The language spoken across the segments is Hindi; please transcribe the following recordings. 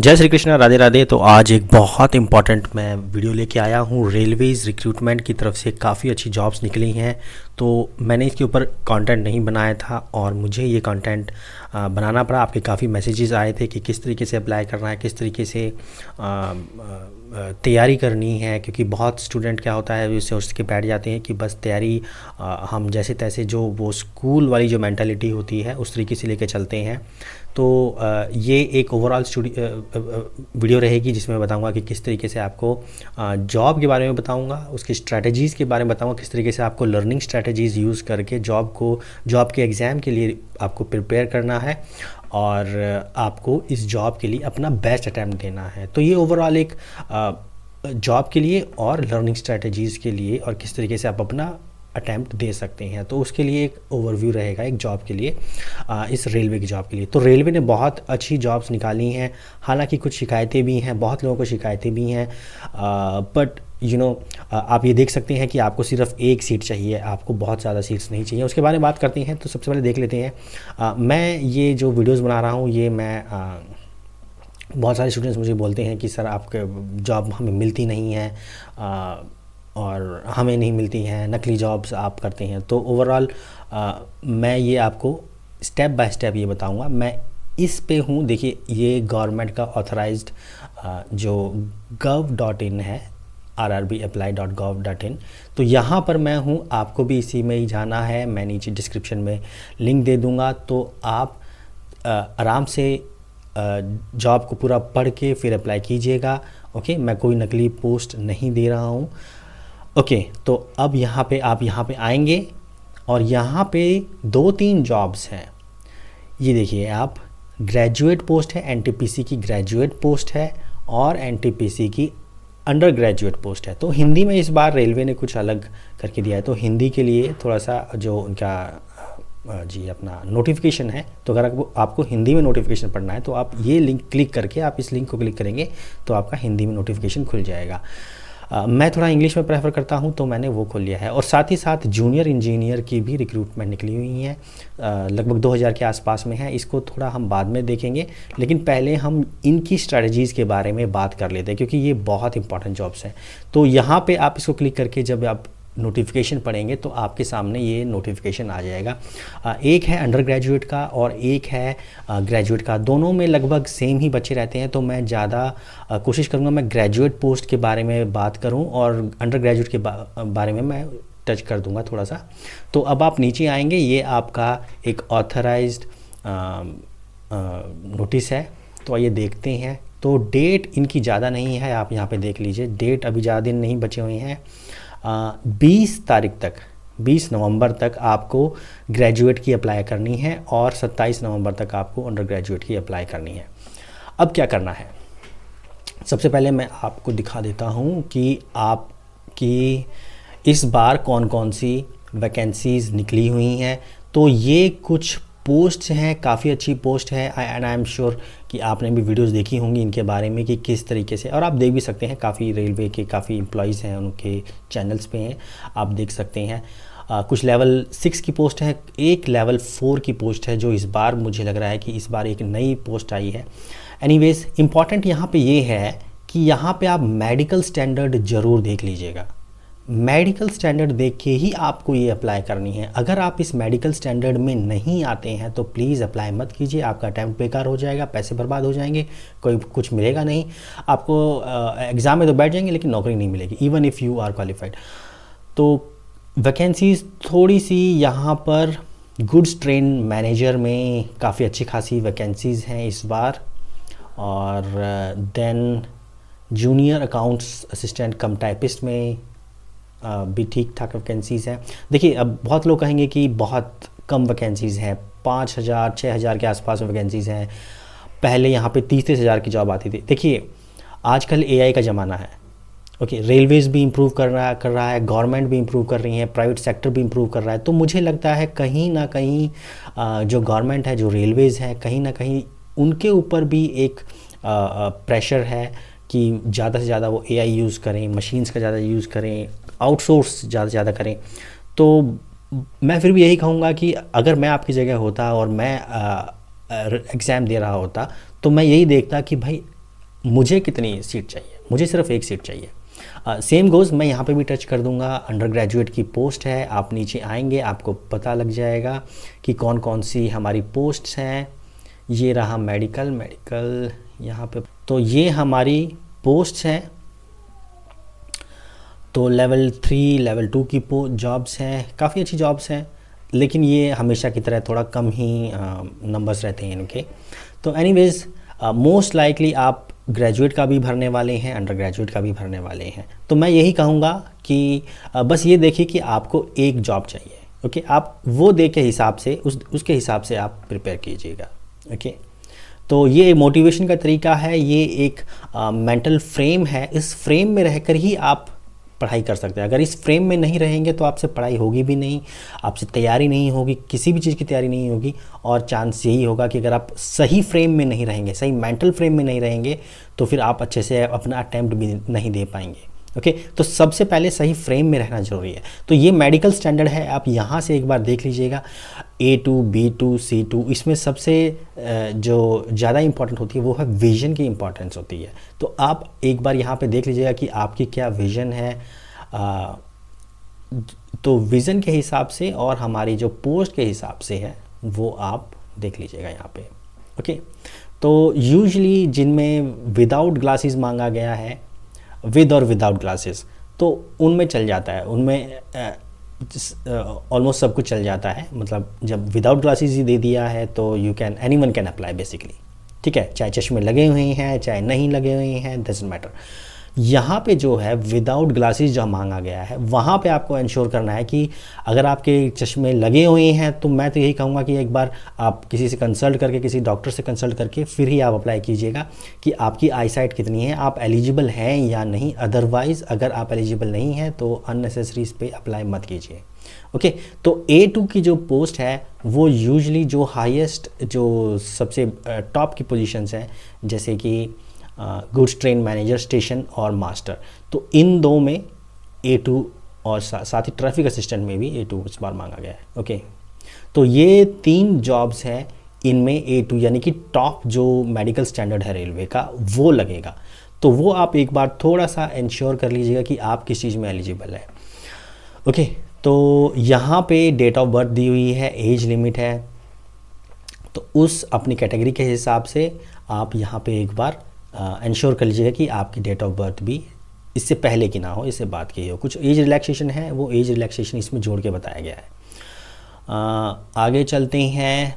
जय श्री कृष्णा, राधे राधे। तो आज एक बहुत इंपॉर्टेंट मैं वीडियो लेके आया हूँ। रेलवेज़ रिक्रूटमेंट की तरफ से काफ़ी अच्छी जॉब्स निकली हैं, तो मैंने इसके ऊपर कंटेंट नहीं बनाया था और मुझे ये कंटेंट बनाना पड़ा। आपके काफ़ी मैसेजेस आए थे कि किस तरीके से अप्लाई करना है, किस तरीके से तैयारी करनी है, क्योंकि बहुत स्टूडेंट क्या होता है सोच के बैठ जाते हैं कि बस तैयारी हम जैसे तैसे जो वो स्कूल वाली जो मेंटालिटी होती है उस तरीके से लेके चलते हैं। तो ये एक ओवरऑल वीडियो रहेगी जिसमें मैं बताऊंगा कि किस तरीके से आपको जॉब के बारे में बताऊंगा, उसकी स्ट्रैटेजीज़ के बारे में बताऊंगा, किस तरीके से आपको लर्निंग स्ट्रैटेजीज़ यूज़ करके जॉब के एग्ज़ाम के लिए आपको प्रिपेयर करना है और आपको इस जॉब के लिए अपना बेस्ट अटैम्प्ट देना है। तो ये ओवरऑल एक जॉब के लिए और लर्निंग स्ट्रैटेजीज़ के लिए और किस तरीके से आप अपना अटैम्प्ट दे सकते हैं, तो उसके लिए एक ओवरव्यू रहेगा एक जॉब के लिए, इस रेलवे की जॉब के लिए। तो रेलवे ने बहुत अच्छी जॉब्स निकाली हैं, हालांकि कुछ शिकायतें भी हैं, बहुत लोगों को शिकायतें भी हैं, बट आप ये देख सकते हैं कि आपको सिर्फ एक सीट चाहिए, आपको बहुत ज़्यादा सीट्स नहीं चाहिए। उसके बारे में बात करते हैं। तो सबसे पहले देख लेते हैं। मैं ये जो वीडियोस बना रहा हूँ ये मैं बहुत सारे स्टूडेंट्स मुझे बोलते हैं कि सर आपके जॉब हमें मिलती नहीं है और हमें नहीं मिलती हैं, नकली जॉब्स आप करते हैं। तो ओवरऑल मैं ये आपको स्टेप बाय स्टेप ये बताऊंगा। मैं इस पे हूँ, देखिए ये गवर्नमेंट का ऑथराइज्ड जो gov.in है, rrbapply.gov.in, तो यहाँ पर मैं हूँ। आपको भी इसी में ही जाना है, मैं नीचे डिस्क्रिप्शन में लिंक दे दूँगा, तो आप आराम से जॉब को पूरा पढ़ के फिर अप्लाई कीजिएगा। ओके, मैं कोई नकली पोस्ट नहीं दे रहा हूँ। ओके, तो अब यहाँ पे आप यहाँ पे आएंगे और यहाँ पे 2-3 जॉब्स हैं। ये देखिए आप, ग्रेजुएट पोस्ट है, एनटीपीसी की ग्रेजुएट पोस्ट है और एनटीपीसी की अंडर ग्रेजुएट पोस्ट है। तो हिंदी में इस बार रेलवे ने कुछ अलग करके दिया है, तो हिंदी के लिए थोड़ा सा जो उनका जी अपना नोटिफिकेशन है, तो अगर आपको हिंदी में नोटिफिकेशन पढ़ना है तो आप ये लिंक क्लिक करके, आप इस लिंक को क्लिक करेंगे तो आपका हिंदी में नोटिफिकेशन खुल जाएगा। मैं थोड़ा इंग्लिश में प्रेफर करता हूं तो मैंने वो खोल लिया है। और साथ ही साथ जूनियर इंजीनियर की भी रिक्रूटमेंट निकली हुई है, लगभग 2000 के आसपास में है। इसको थोड़ा हम बाद में देखेंगे, लेकिन पहले हम इनकी स्ट्रैटेजीज़ के बारे में बात कर लेते हैं क्योंकि ये बहुत इंपॉर्टेंट जॉब्स हैं। तो यहाँ पे आप इसको क्लिक करके जब आप नोटिफिकेशन पढ़ेंगे तो आपके सामने ये नोटिफिकेशन आ जाएगा। एक है अंडर ग्रेजुएट का और एक है ग्रेजुएट का। दोनों में लगभग सेम ही बच्चे रहते हैं, तो मैं ज़्यादा कोशिश करूँगा मैं ग्रेजुएट पोस्ट के बारे में बात करूँ और अंडर ग्रेजुएट के बारे में मैं टच कर दूँगा थोड़ा सा। तो अब आप नीचे आएंगे, ये आपका एक ऑथराइज्ड नोटिस है, तो आइए देखते हैं। तो डेट इनकी ज़्यादा नहीं है, आप यहाँ पे देख लीजिए, डेट अभी ज़्यादा दिन नहीं बचे हुए हैं। 20 तारीख तक, 20 नवंबर तक आपको ग्रेजुएट की अप्लाई करनी है और 27 नवंबर तक आपको अंडर ग्रेजुएट की अप्लाई करनी है। अब क्या करना है, सबसे पहले मैं आपको दिखा देता हूँ कि आपकी इस बार कौन कौन सी वैकेंसीज़ निकली हुई हैं। तो ये कुछ पोस्ट हैं, काफ़ी अच्छी पोस्ट है एंड आई एम श्योर कि आपने भी वीडियोस देखी होंगी इनके बारे में कि किस तरीके से, और आप देख भी सकते हैं काफ़ी रेलवे के काफ़ी एम्प्लॉयज़ हैं, उनके चैनल्स पे हैं, आप देख सकते हैं। कुछ लेवल 6 की पोस्ट है, एक लेवल 4 की पोस्ट है जो इस बार मुझे लग रहा है कि इस बार एक नई पोस्ट आई है। एनीवेज इम्पॉर्टेंट यहाँ पे ये है कि यहाँ पे आप मेडिकल स्टैंडर्ड ज़रूर देख लीजिएगा। मेडिकल स्टैंडर्ड देख के ही आपको ये अप्लाई करनी है। अगर आप इस मेडिकल स्टैंडर्ड में नहीं आते हैं तो प्लीज़ अप्लाई मत कीजिए, आपका अटैम्प्ट बेकार हो जाएगा, पैसे बर्बाद हो जाएंगे, कोई कुछ मिलेगा नहीं आपको। एग्ज़ाम में तो बैठ जाएंगे लेकिन नौकरी नहीं मिलेगी even if you are qualified. तो वैकेंसीज़ थोड़ी सी यहाँ पर गुड्स ट्रेन मैनेजर में काफ़ी अच्छी खासी वैकेंसीज़ हैं इस बार, और then junior accounts assistant cum typist में भी ठीक ठाक वैकेंसीज़ हैं। देखिए अब बहुत लोग कहेंगे कि बहुत कम वैकेंसीज़ हैं, 5000-6000 के आसपास वैकेंसीज़ हैं। पहले यहाँ पे 30-30 हज़ार की जॉब आती थी। देखिए आजकल एआई का ज़माना है। ओके, रेलवेज़ भी इम्प्रूव कर रहा है, गवर्नमेंट भी इम्प्रूव कर रही है, प्राइवेट सेक्टर भी इम्प्रूव कर रहा है। तो मुझे लगता है कहीं ना कहीं जो गवर्नमेंट है, जो रेलवेज़ हैं, कहीं ना कहीं उनके ऊपर भी एक प्रेशर है कि ज़्यादा से ज़्यादा वो एआई यूज़ करें, मशीन्स का ज़्यादा यूज़ करें, आउटसोर्स ज़्यादा से ज़्यादा करें। तो मैं फिर भी यही कहूँगा कि अगर मैं आपकी जगह होता और मैं एग्ज़ाम दे रहा होता तो मैं यही देखता कि भाई मुझे कितनी सीट चाहिए, मुझे सिर्फ एक सीट चाहिए। सेम गोज़ मैं यहाँ पे भी टच कर दूंगा। अंडर ग्रेजुएट की पोस्ट है, आप नीचे आएंगे आपको पता लग जाएगा कि कौन कौन सी हमारी पोस्ट्स हैं। ये रहा मेडिकल यहाँ पे, तो ये हमारी पोस्ट्स हैं। तो लेवल 3 लेवल 2 की जॉब्स हैं, काफ़ी अच्छी जॉब्स हैं, लेकिन ये हमेशा की तरह थोड़ा कम ही नंबर्स रहते हैं इनके। तो एनीवेज़ मोस्ट लाइकली आप ग्रेजुएट का भी भरने वाले हैं, अंडर ग्रेजुएट का भी भरने वाले हैं। तो मैं यही कहूँगा कि बस ये देखिए कि आपको एक जॉब चाहिए। ओके, आप वो दे के हिसाब से उसके हिसाब से आप प्रिपेयर कीजिएगा। ओके, तो ये मोटिवेशन का तरीका है, ये एक मेंटल फ्रेम है। इस फ्रेम में रहकर ही आप पढ़ाई कर सकते हैं। अगर इस फ्रेम में नहीं रहेंगे तो आपसे पढ़ाई होगी भी नहीं, आपसे तैयारी नहीं होगी, किसी भी चीज़ की तैयारी नहीं होगी। और चांस यही होगा कि अगर आप सही फ्रेम में नहीं रहेंगे, सही मेंटल फ्रेम में नहीं रहेंगे, तो फिर आप अच्छे से अपना अटैम्प्ट भी नहीं दे पाएंगे। ओके, तो सबसे पहले सही फ्रेम में रहना ज़रूरी है। तो ये मेडिकल स्टैंडर्ड है, आप यहाँ से एक बार देख लीजिएगा। A2, B2, C2, इसमें सबसे जो ज़्यादा इम्पॉर्टेंट होती है वो है विज़न की इम्पॉर्टेंस होती है। तो आप एक बार यहाँ पे देख लीजिएगा कि आपकी क्या विज़न है। तो विज़न के हिसाब से और हमारी जो पोस्ट के हिसाब से है वो आप देख लीजिएगा यहाँ पे। ओके, तो यूजुअली जिनमें विदाउट ग्लासेस मांगा गया है, विद और विदाउट ग्लासेस, तो उनमें चल जाता है, उनमें ऑलमोस्ट सब कुछ चल जाता है। मतलब जब विदाउट ग्लासेस ही दे दिया है तो एनीवन कैन अप्लाई बेसिकली। ठीक है, चाहे चश्मे लगे हुए हैं चाहे नहीं लगे हुए हैं, डजंट मैटर। यहाँ पे जो है विदाउट ग्लासेस जो मांगा गया है, वहाँ पे आपको इंश्योर करना है कि अगर आपके चश्मे लगे हुए हैं तो मैं तो यही कहूँगा कि एक बार आप किसी से कंसल्ट करके, किसी डॉक्टर से कंसल्ट करके फिर ही आप अप्लाई कीजिएगा कि आपकी आई साइट कितनी है, आप एलिजिबल हैं या नहीं। अदरवाइज़ अगर आप एलिजिबल नहीं हैं तो अननेसेसरी इस पर अप्लाई मत कीजिए। ओके, तो A2 की जो पोस्ट है वो यूजुअली जो हाईएस्ट, जो सबसे टॉप की पोजीशंस हैं, जैसे कि गुड्स ट्रेन मैनेजर, स्टेशन और मास्टर, तो इन दो में A2 और साथ ही ट्रैफिक असिस्टेंट में भी A2 इस बार मांगा गया है। ओके, तो ये 3 जॉब्स हैं, इनमें A2 यानी कि टॉप जो मेडिकल स्टैंडर्ड है रेलवे का वो लगेगा। तो वो आप एक बार थोड़ा सा इंश्योर कर लीजिएगा कि आप किस चीज़ में एलिजिबल है। ओके, तो यहाँ पे डेट ऑफ बर्थ दी हुई है, एज लिमिट है, तो उस अपनी कैटेगरी के हिसाब से आप यहाँ पे एक बार इंश्योर कर लीजिएगा कि आपकी डेट ऑफ बर्थ भी इससे पहले की ना हो, इससे बाद की हो। कुछ एज रिलैक्सेशन है, वो एज रिलैक्सेशन इसमें जोड़ के बताया गया है। आगे चलते हैं।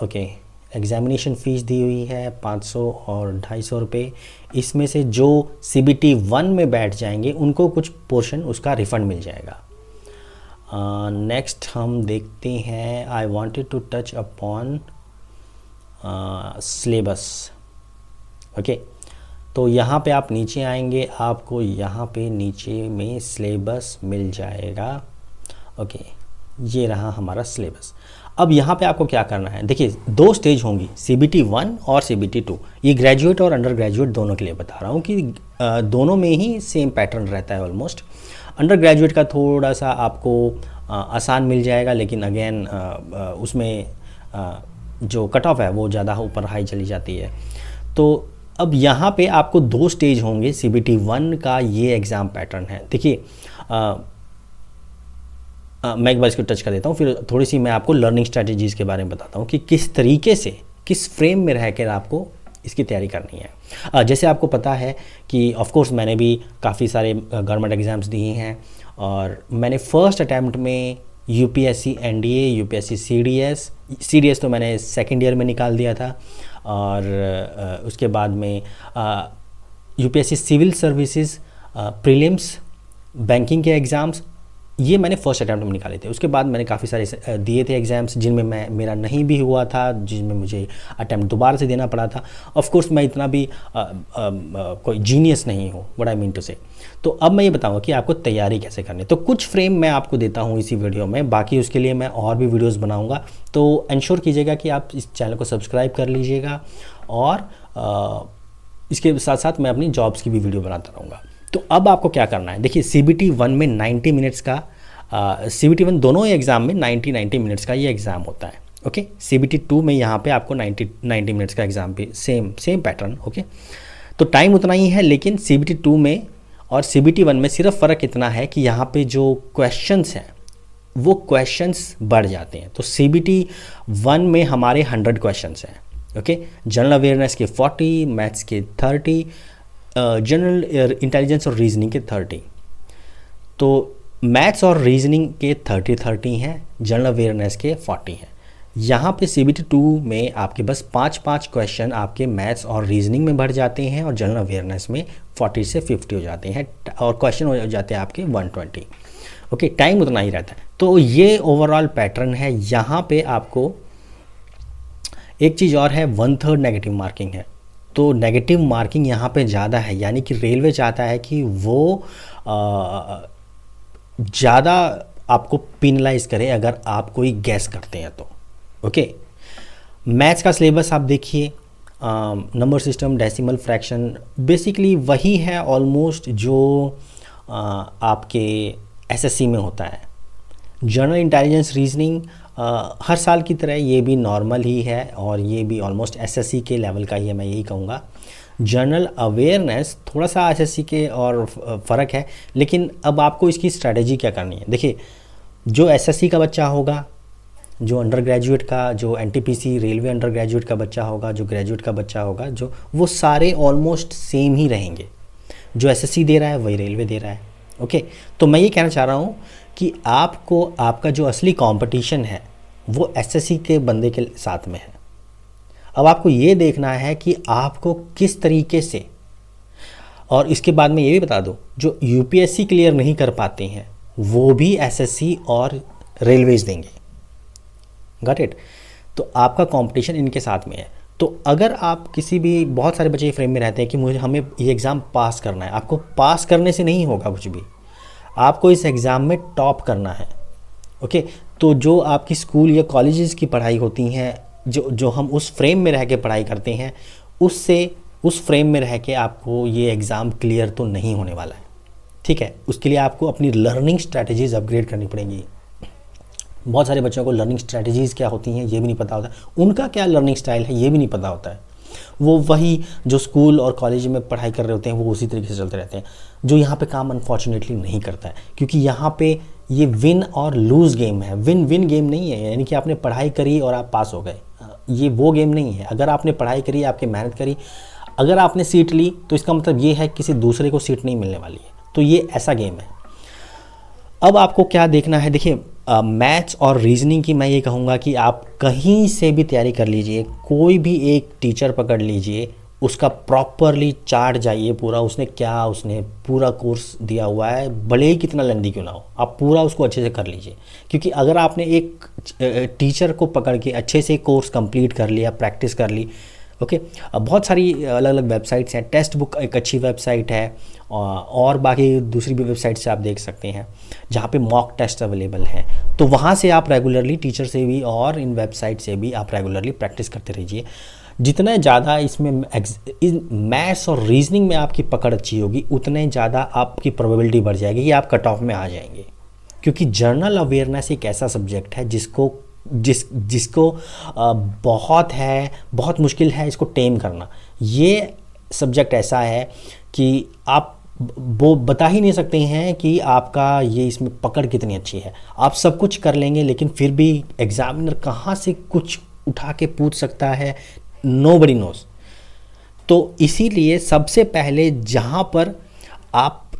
ओके, एग्ज़ामिनेशन फ़ीस दी हुई है 500 और 250 रुपये। इसमें से जो CBT 1 में बैठ जाएंगे उनको कुछ पोर्शन उसका रिफ़ंड मिल जाएगा। नेक्स्ट हम देखते हैं, I wanted to touch upon syllabus. Okay, तो यहाँ पे आप नीचे आएंगे, आपको यहाँ पे नीचे में सिलेबस मिल जाएगा। ओके, ये रहा हमारा सिलेबस। अब यहाँ पे आपको क्या करना है, देखिए 2 स्टेज होंगी, CBT 1 और CBT 2। ये ग्रेजुएट और अंडर ग्रेजुएट दोनों के लिए बता रहा हूँ कि दोनों में ही सेम पैटर्न रहता है ऑलमोस्ट। अंडर ग्रेजुएट का थोड़ा सा आपको आसान मिल जाएगा, लेकिन अगेन उसमें जो कट ऑफ है वो ज़्यादा ऊपर हाई चली जाती है। तो अब यहाँ पे आपको 2 स्टेज होंगे। CBT 1 का ये एग्ज़ाम पैटर्न है। देखिए मैं एक बार इसको टच कर देता हूँ, फिर थोड़ी सी मैं आपको लर्निंग स्ट्रैटेजीज़ के बारे में बताता हूँ कि किस तरीके से, किस फ्रेम में रहकर आपको इसकी तैयारी करनी है। जैसे आपको पता है कि ऑफ कोर्स मैंने भी काफ़ी सारे गवर्नमेंट एग्ज़ाम्स दिए हैं, और मैंने फ़र्स्ट अटैम्प्ट में UPSC NDA, UPSC CDS तो मैंने सेकेंड ईयर में निकाल दिया था, और उसके बाद में UPSC civil services prelims, banking के एग्ज़ाम्स, ये मैंने फर्स्ट अटैम्प्ट में निकाले थे। उसके बाद मैंने काफ़ी सारे दिए थे एग्ज़ाम्स जिनमें मेरा नहीं भी हुआ था, जिनमें मुझे अटैम्प्ट दोबारा से देना पड़ा था। ऑफ कोर्स मैं इतना भी कोई जीनियस नहीं हूँ, व्हाट आई मीन टू से। तो अब मैं ये बताऊँगा कि आपको तैयारी कैसे करनी है। तो कुछ फ्रेम मैं आपको देता हूँ इसी वीडियो में, बाकी उसके लिए मैं और भी वीडियोज़ बनाऊँगा। तो इंश्योर कीजिएगा कि आप इस चैनल को सब्सक्राइब कर लीजिएगा, और इसके साथ साथ मैं अपनी जॉब्स की भी वीडियो बनाता रहूँगा। तो अब आपको क्या करना है, देखिए CBT 1 में 90 मिनट्स का, CBT 1 दोनों ही एग्ज़ाम में 90 मिनट्स का ये एग्ज़ाम होता है। ओके। CBT 2 में यहाँ पे आपको 90 मिनट्स का एग्ज़ाम भी सेम पैटर्न। ओके, तो टाइम उतना ही है, लेकिन CBT 2 में और CBT 1 में सिर्फ फ़र्क इतना है कि यहाँ पे जो क्वेश्चंस हैं वो क्वेश्चंस बढ़ जाते हैं। तो CBT 1 में हमारे 100 क्वेश्चंस हैं। ओके, जनरल अवेयरनेस के 40, मैथ्स के 30, जनरल इंटेलिजेंस और रीजनिंग के 30। तो मैथ्स और रीजनिंग के 30 हैं, जनरल अवेयरनेस के 40 हैं। यहाँ पे CBT 2 में आपके बस 5 क्वेश्चन आपके मैथ्स और रीजनिंग में बढ़ जाते हैं और जनरल अवेयरनेस में 40 से 50 हो जाते हैं और क्वेश्चन हो जाते हैं आपके 120। ओके, टाइम उतना ही रहता है। तो ये ओवरऑल पैटर्न है। यहाँ पे आपको एक चीज़ और है, 1/3 नेगेटिव मार्किंग है। तो नेगेटिव मार्किंग यहाँ पे ज़्यादा है, यानी कि रेलवे चाहता है कि वो ज़्यादा आपको पिनलाइज करे अगर आप कोई गैस करते हैं तो। ओके, मैथ्स का सिलेबस आप देखिए, number system, decimal, fraction, basically वही है ऑलमोस्ट जो आपके SSC में होता है। जनरल इंटेलिजेंस, रीजनिंग हर साल की तरह ये भी नॉर्मल ही है और ये भी ऑलमोस्ट SSC के लेवल का ही है, मैं यही कहूँगा। जनरल अवेयरनेस थोड़ा सा SSC के और फ़र्क है, लेकिन अब आपको इसकी स्ट्रैटेजी क्या करनी है। देखिए, जो SSC का बच्चा होगा, जो अंडर ग्रेजुएट का, जो NTPC रेलवे अंडर ग्रेजुएट का बच्चा होगा, जो ग्रेजुएट का बच्चा होगा, जो वो सारे ऑलमोस्ट सेम ही रहेंगे। जो SSC दे रहा है वही रेलवे दे रहा है। ओके, तो मैं ये कहना चाह रहा हूँ कि आपको आपका जो असली कंपटीशन है वो SSC के बंदे के साथ में है। अब आपको ये देखना है कि आपको किस तरीके से, और इसके बाद में ये भी बता दूं, जो UPSC क्लियर नहीं कर पाते हैं वो भी SSC और रेलवेज देंगे। Got it? तो आपका कंपटीशन इनके साथ में है। तो अगर आप किसी भी, बहुत सारे बच्चे फ्रेम में रहते हैं कि हमें ये एग्ज़ाम पास करना है। आपको पास करने से नहीं होगा कुछ भी, आपको इस एग्ज़ाम में टॉप करना है। ओके, तो जो आपकी स्कूल या कॉलेजेस की पढ़ाई होती हैं, जो हम उस फ्रेम में रह के पढ़ाई करते हैं, उससे उस फ्रेम में रह के आपको ये एग्ज़ाम क्लियर तो नहीं होने वाला है। ठीक है, उसके लिए आपको अपनी लर्निंग स्ट्रैटेजीज़ अपग्रेड करनी पड़ेंगी। बहुत सारे बच्चों को लर्निंग स्ट्रैटेजीज़ क्या होती हैं ये भी नहीं पता होता, उनका क्या लर्निंग स्टाइल है ये भी नहीं पता होता है। वो वही जो स्कूल और कॉलेज में पढ़ाई कर रहे होते हैं वो उसी तरीके से चलते रहते हैं, जो यहाँ पे काम अनफॉर्चुनेटली नहीं करता है। क्योंकि यहाँ पे ये विन और लूज़ गेम है, विन विन गेम नहीं है, यानी कि आपने पढ़ाई करी और आप पास हो गए, ये वो गेम नहीं है। अगर आपने पढ़ाई करी, आपकी मेहनत करी, अगर आपने सीट ली तो इसका मतलब ये है किसी दूसरे को सीट नहीं मिलने वाली है। तो ये ऐसा गेम है। अब आपको क्या देखना है, देखिए मैथ्स और रीजनिंग की मैं ये कहूँगा कि आप कहीं से भी तैयारी कर लीजिए, कोई भी एक टीचर पकड़ लीजिए, उसका प्रॉपरली चार्ट जाइए पूरा, उसने पूरा कोर्स दिया हुआ है, भले ही कितना लेंदी क्यों ना हो, आप पूरा उसको अच्छे से कर लीजिए। क्योंकि अगर आपने एक टीचर को पकड़ के अच्छे से कोर्स कंप्लीट कर लिया, प्रैक्टिस कर ली, ओके। अब बहुत सारी अलग अलग वेबसाइट्स हैं, टेक्स्ट बुक एक अच्छी वेबसाइट है और बाकी दूसरी भी वेबसाइट से आप देख सकते हैं जहाँ पे मॉक टेस्ट अवेलेबल हैं। तो वहाँ से आप रेगुलरली टीचर से भी और इन वेबसाइट से भी आप रेगुलरली प्रैक्टिस करते रहिए। जितना ज़्यादा इसमें मैथ्स और रीजनिंग में आपकी पकड़ अच्छी होगी, उतने ज़्यादा आपकी प्रोबेबिलिटी बढ़ जाएगी कि आप कट ऑफ में आ जाएंगे। क्योंकि जनरल अवेयरनेस एक ऐसा सब्जेक्ट है जिसको बहुत मुश्किल है इसको टेम करना। ये सब्जेक्ट ऐसा है कि आप वो बता ही नहीं सकते हैं कि आपका ये इसमें पकड़ कितनी अच्छी है। आप सब कुछ कर लेंगे लेकिन फिर भी एग्जामिनर कहाँ से कुछ उठा के पूछ सकता है, नोबडी नोज। तो इसीलिए सबसे पहले जहाँ पर आप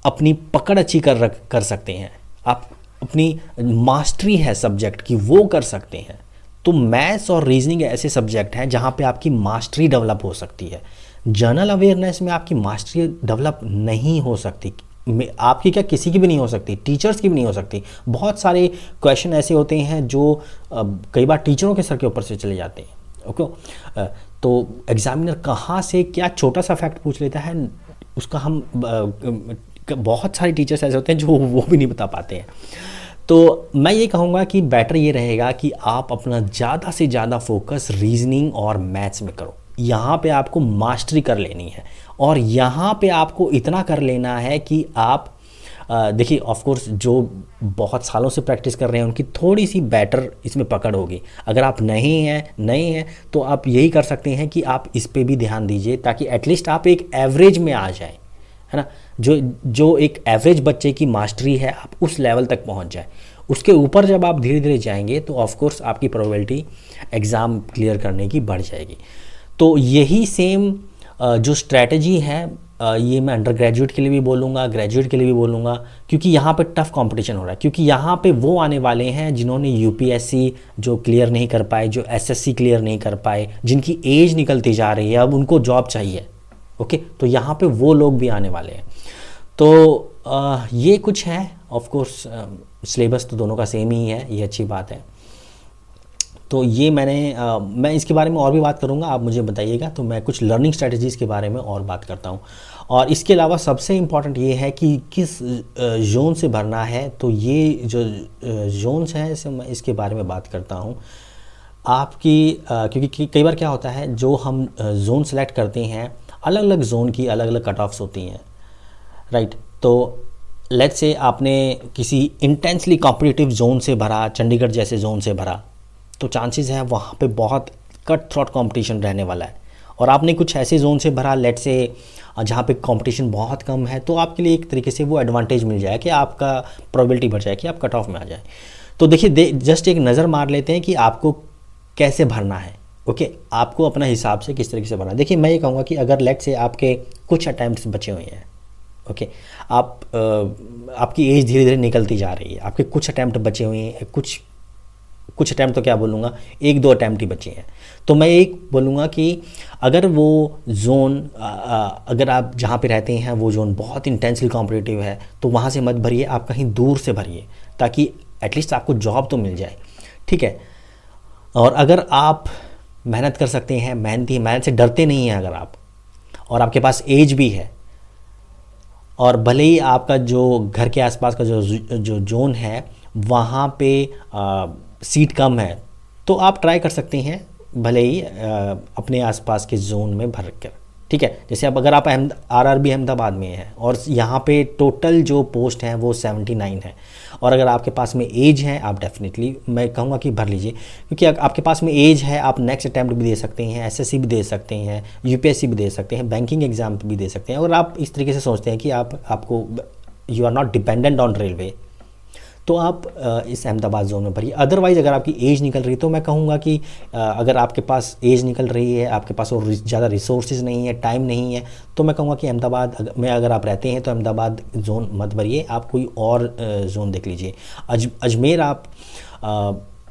अपनी पकड़ अच्छी कर सकते हैं, आप अपनी मास्टरी है सब्जेक्ट की वो कर सकते हैं, तो मैथ्स और रीजनिंग ऐसे सब्जेक्ट हैं जहाँ पे आपकी मास्टरी डेवलप हो सकती है। जनरल अवेयरनेस में आपकी मास्टरी डेवलप नहीं हो सकती, आपकी क्या किसी की भी नहीं हो सकती, टीचर्स की भी नहीं हो सकती। बहुत सारे क्वेश्चन ऐसे होते हैं जो कई बार टीचरों के सर के ऊपर से चले जाते हैं। ओके, तो एग्जामिनर कहाँ से क्या छोटा सा फैक्ट पूछ लेता है, उसका हम बहुत सारे टीचर्स ऐसे होते हैं जो वो भी नहीं बता पाते हैं। तो मैं ये कहूँगा कि बेटर ये रहेगा कि आप अपना ज़्यादा से ज़्यादा फोकस रीजनिंग और मैथ्स में करो। यहाँ पे आपको मास्टरी कर लेनी है और यहाँ पे आपको इतना कर लेना है कि आप देखिए ऑफ कोर्स जो बहुत सालों से प्रैक्टिस कर रहे हैं उनकी थोड़ी सी बेटर इसमें पकड़ होगी। अगर आप नए हैं तो आप यही कर सकते हैं कि आप इस पे भी ध्यान दीजिए ताकि एटलीस्ट आप एक एवरेज में आ जाए, है ना। जो जो एक एवरेज बच्चे की मास्टरी है आप उस लेवल तक पहुंच जाए। उसके ऊपर जब आप धीरे धीरे जाएंगे तो ऑफ कोर्स आपकी प्रोबेबिलिटी एग्ज़ाम क्लियर करने की बढ़ जाएगी। तो यही सेम जो स्ट्रैटेजी है ये मैं अंडर ग्रेजुएट के लिए भी बोलूँगा, ग्रेजुएट के लिए भी बोलूँगा, क्योंकि यहाँ पे टफ कंपटीशन हो रहा है। क्योंकि यहाँ पे वो आने वाले हैं जिन्होंने यूपीएससी जो क्लियर नहीं कर पाए, जो एसएससी क्लियर नहीं कर पाए, जिनकी एज निकलती जा रही है, अब उनको जॉब चाहिए। ओके, तो यहाँ पे वो लोग भी आने वाले हैं। तो ये कुछ है। ऑफ कोर्स सिलेबस तो दोनों का सेम ही है, ये अच्छी बात है। तो ये मैं इसके बारे में और भी बात करूँगा, आप मुझे बताइएगा। तो मैं कुछ लर्निंग स्ट्रेटजीज़ के बारे में और बात करता हूँ। और इसके अलावा सबसे इम्पॉर्टेंट ये है कि किस जोन से भरना है। तो ये जो जोन्स हैं इसके बारे में बात करता हूँ आपकी, क्योंकि कई बार क्या होता है जो हम जोन सेलेक्ट करते हैं, अलग अलग जोन की अलग अलग कट ऑफ्स होती हैं, राइट। तो लेट्स से आपने किसी इंटेंसली कॉम्पिटिटिव जोन से भरा, चंडीगढ़ जैसे जोन से भरा, तो चांसेस हैं वहाँ पे बहुत कट थ्रॉट कंपटीशन रहने वाला है। और आपने कुछ ऐसे जोन से भरा लेट्स से जहाँ पे कंपटीशन बहुत कम है, तो आपके लिए एक तरीके से वो एडवांटेज मिल जाए कि आपका प्रोबेबिलिटी बढ़ जाए कि आप कट ऑफ में आ जाए। तो देखिए जस्ट एक नज़र मार लेते हैं कि आपको कैसे भरना है। ओके, आपको अपना हिसाब से किस तरीके से भरना है। देखिए मैं ये कहूँगा कि अगर लेट्स से आपके कुछ अटैम्प्ट्स बचे हुए हैं, ओके, आपकी एज धीरे धीरे निकलती जा रही है, आपके कुछ अटैम्प्ट बचे हुए हैं, कुछ अटैम्प्ट तो क्या बोलूँगा, एक दो अटैम्प्ट ही बचे हैं, तो मैं एक बोलूँगा कि अगर वो जोन अगर आप जहाँ पे रहते हैं वो जोन बहुत इंटेंसली कॉम्पिटिटिव है, तो वहाँ से मत भरिए, आप कहीं दूर से भरिए ताकि एटलीस्ट आपको जॉब तो मिल जाए, ठीक है। और अगर आप मेहनत कर सकते हैं, मेहनत से डरते नहीं हैं अगर आप, और आपके पास एज भी है, और भले ही आपका जो घर के आसपास का जो जोन है वहाँ पे सीट कम है, तो आप ट्राई कर सकते हैं भले ही अपने आसपास के जोन में भर कर, ठीक है। जैसे अब अगर आप आरआरबी अहमदाबाद में हैं और यहाँ पे टोटल जो पोस्ट हैं वो 79 है, और अगर आपके पास में एज है, आप डेफिनेटली मैं कहूँगा कि भर लीजिए, क्योंकि आपके पास में एज है, आप नेक्स्ट अटैम्प्ट भी दे सकते हैं, एसएससी भी दे सकते हैं, यूपीएससी भी दे सकते हैं, बैंकिंग एग्जाम भी दे सकते हैं। और आप इस तरीके से सोचते हैं कि आपको you are not dependent on railway, तो आप इस अहमदाबाद जोन में भरिए। अदरवाइज़ अगर आपकी एज निकल रही है तो मैं कहूँगा कि अगर आपके पास एज निकल रही है, आपके पास और ज़्यादा रिसोर्सेज नहीं है, टाइम नहीं है, तो मैं कहूँगा कि अहमदाबाद में अगर आप रहते हैं तो अहमदाबाद जोन मत भरिए, आप कोई और जोन देख लीजिए। अजमेर आप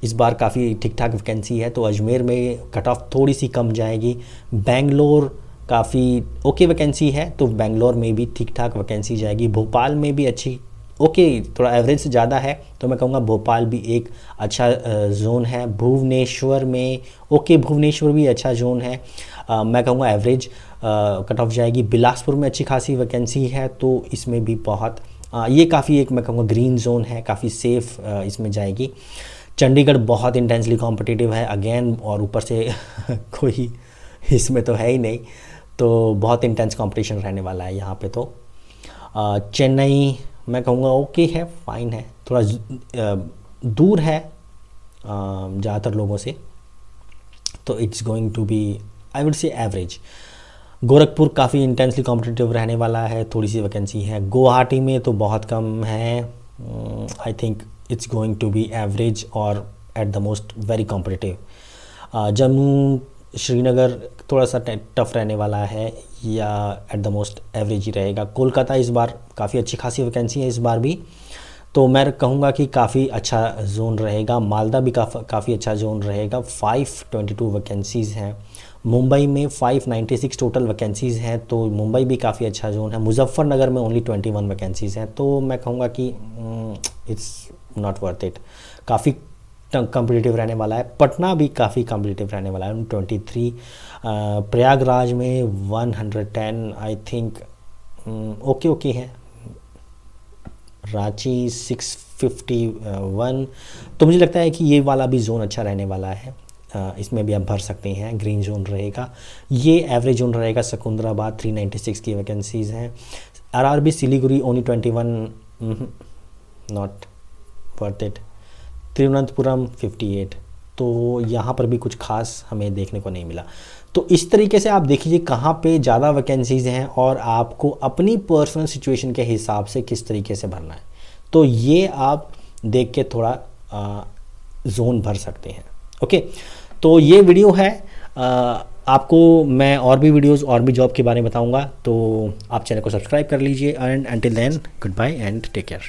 इस बार काफ़ी ठीक ठाक वैकेंसी है, तो अजमेर में कट ऑफ थोड़ी सी कम जाएगी। बेंगलोर काफ़ी ओके वैकेंसी है, तो बेंगलोर में भी ठीक ठाक वैकेंसी जाएगी। भोपाल में भी अच्छी ओके, थोड़ा एवरेज से ज़्यादा है, तो मैं कहूँगा भोपाल भी एक अच्छा जोन है। भुवनेश्वर में ओके, भुवनेश्वर भी अच्छा जोन है, मैं कहूँगा एवरेज कट ऑफ जाएगी। बिलासपुर में अच्छी खासी वैकेंसी है, तो इसमें भी बहुत ये काफ़ी एक मैं कहूँगा ग्रीन जोन है, काफ़ी सेफ इसमें जाएगी। चंडीगढ़ बहुत इंटेंसली कॉम्पिटिटिव है अगेन, और ऊपर से कोई इसमें तो है ही नहीं, तो बहुत इंटेंस कंपटीशन रहने वाला है यहाँ पे। तो चेन्नई मैं कहूँगा ओके है, फाइन है, थोड़ा दूर है ज़्यादातर लोगों से, तो it's going to be I would say average. Gorakhpur काफ़ी इंटेंसली कॉम्पिटिटिव रहने वाला है, थोड़ी सी वैकेंसी है। गुवाहाटी में तो बहुत कम है, I think it's going to be average और at the most very competitive. Jammu Srinagar थोड़ा सा टफ रहने वाला है, या एट द मोस्ट एवरेज ही रहेगा। कोलकाता इस बार काफ़ी अच्छी खासी वैकेंसी है इस बार भी, तो मैं कहूँगा कि काफ़ी अच्छा जोन रहेगा। मालदा भी काफ़ी अच्छा जोन रहेगा, 522 वैकेंसीज़ हैं। मुंबई में 596 टोटल वैकेंसीज़ हैं, तो मुंबई भी काफ़ी अच्छा जोन है। मुजफ्फरनगर में ओनली 21 वैकेंसीज़ हैं, तो मैं कहूँगा कि इट्स नॉट वर्थ इट, काफ़ी कॉम्पिटिटिव रहने वाला है। पटना भी काफ़ी कॉम्पिटिटिव रहने वाला है, 23। प्रयागराज में 110 आई थिंक ओके है। रांची 651, तो मुझे लगता है कि ये वाला भी जोन अच्छा रहने वाला है, इसमें भी आप भर सकते हैं, ग्रीन जोन रहेगा। ये एवरेज जोन रहेगा। सिकंदराबाद 396 की वैकेंसीज़ हैं। RRB Siliguri only 21 not worth it. Thiruvananthapuram 58, तो यहाँ पर भी कुछ खास हमें देखने को नहीं मिला। तो इस तरीके से आप देखिए कहाँ पे ज़्यादा वैकेंसीज़ हैं और आपको अपनी पर्सनल सिचुएशन के हिसाब से किस तरीके से भरना है, तो ये आप देख के थोड़ा जोन भर सकते हैं। ओके, तो ये वीडियो है। आपको मैं और भी वीडियोस और भी जॉब के बारे में बताऊंगा, तो आप चैनल को सब्सक्राइब कर लीजिए। And until then, goodbye and take care.